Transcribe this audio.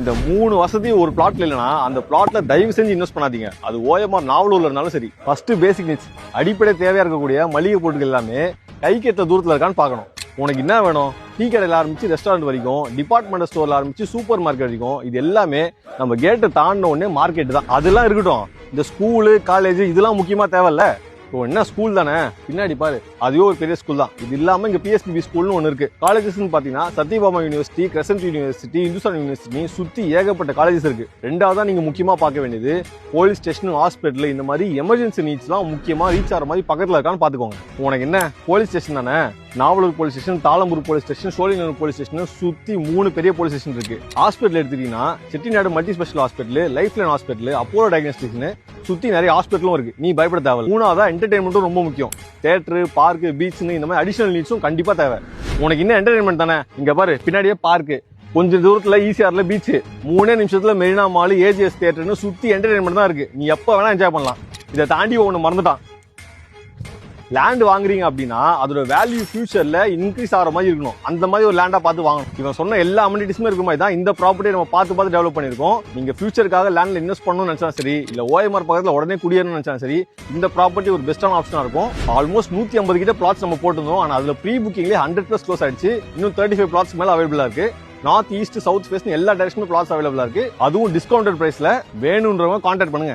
இந்த 3 வசதி ஒரு பிளாட்ல இல்லைன்னா அந்த பிளாட்ல தயவு செஞ்சு இன்வெஸ்ட் பண்ணாதீங்க. அது ஓஎம்ஆர் நாவலூர்ல இருந்தாலும் சரி. ஃபர்ஸ்ட் பேசிக் நீட்ஸ், அடிப்படை தேவையா இருக்கக்கூடிய மளிகை பொருட்கள் எல்லாமே கைக்கு எட்ட தூரத்துல இருக்கான்னு பார்க்கணும். உனக்கு என்ன வேணும்? டீ கடையில் ஆரம்பிச்சு ரெஸ்டாரண்ட் வரைக்கும், டிபார்ட்மெண்ட் ஸ்டோர்ல ஆரம்பிச்சு சூப்பர் மார்க்கெட் வரைக்கும், இது எல்லாமே நம்ம கேட்டை தாண்டின உடனே மார்க்கெட் தான். அதெல்லாம் இருக்கட்டும், இந்த ஸ்கூலு காலேஜ் இதெல்லாம் முக்கியமா தேவையில்ல. இப்போ என்ன ஸ்கூல் தானே, பின்னாடி பாரு, அதுவே ஒரு பெரிய ஸ்கூல் தான். இது இல்லாம இங்க பிஎஸ்பிபி ஸ்கூல்னு ஒன்று இருக்கு. காலேஜஸ்ன்னு பாத்தீங்கன்னா Sathyabama university, crescent university, Hindustan university சுத்தி ஏகப்பட்ட காலேஜஸ் இருக்கு. ரெண்டாவதா நீங்க முக்கியமா பார்க்க வேண்டியது போலீஸ் ஸ்டேஷன், ஹாஸ்பிட்டல், இந்த மாதிரி எமர்ஜென்சி நீட்ஸ்லாம் முக்கியமா ரீச் ஆகிற மாதிரி பக்கத்துல இருக்கான்னு பாத்துக்கோங்க. உனக்கு என்ன போலீஸ் ஸ்டேஷன் தானே, Navalur police station, Thalambur police station, Sholinganallur police station சுத்தி 3 பெரிய போலீஸ் ஸ்டேஷன் இருக்கு. ஹாஸ்பிட்டல் எடுத்துட்டீங்கன்னா Chettinad multi special hospital, lifeline hospital, Apollo டயக்னோஸ்டிக்ஸ்னு சுத்தி நிறைய ஹாஸ்பிட்டலும் இருக்கு. நீ பயப்பட தேவை. மூணாவதா என்டர்டைன்மெண்ட்டும் ரொம்ப முக்கியம். தியேட்டர், பார்க், பீச்னு இந்த மாதிரி அடிஷனல் நீட்ஸும் கண்டிப்பா தேவை. உனக்கு என்ன என்டர்டைன்மெண்ட் தானே, இங்க பாரு பின்னாடியே பார்க், கொஞ்சம் தூரத்துல ஈசிஆர்ல பீச், 3 நிமிஷத்துல மெரினா மால், ஏஜிஎஸ் தியேட்டர்னு சுத்தி என்டர்டைன்மெண்ட் தான் இருக்கு. நீ எப்ப வேணா என்ஜாய் பண்ணலாம். இதை தாண்டி ஒண்ணு மறந்துட்டான். லேண்ட் வாங்குறீங்க அப்படின்னா அதோட வேல்யூ ஃபியூச்சர்ல இன்க்ரீஸ் ஆகிற மாதிரி இருக்கணும். அந்த மாதிரி ஒரு லேண்டா பார்த்து வாங்கணும். இவன் சொன்ன எல்லா அமெனிட்டிஸுமே இருக்க மாதிரி தான் இந்த ப்ராப்பர்ட்டியை நம்ம பார்த்து டெவலப் பண்ணிருக்கோம். நீங்க ஃபியூச்சருக்காக லேண்ட்ல இன்வெஸ்ட் பண்ணணும்னு நினைச்சா சரி, இல்ல ஓஎம்ஆர் பக்கத்துல உடனே குடியேறணும்னு நினைச்சா சரி, இந்த ப்ராப்பர்ட்டி ஒரு பெஸ்டான ஆப்ஷனா இருக்கும். ஆல்மோஸ்ட் 150 கிட்ட பிளாட்ஸ் நம்ம போட்டிருந்தோம். ஆனா அதுல ப்ரீ புக்கிங்லேயே 100+ க்ளோஸ் ஆயிடுச்சு. இன்னும் 35 பிளாட்ஸ் மேல அவைலபிளா இருக்கு. நார்த் ஈஸ்ட் சவுத் ஃபேஸ்னு எல்லா டைரக்ஷனும் பிளாட்ஸ் அவைலபிளா இருக்கு. அதுவும் டிஸ்கவுண்டட் பிரைஸ்ல. வேணும்ன்றவங்க கான்டாக்ட் பண்ணுங்க.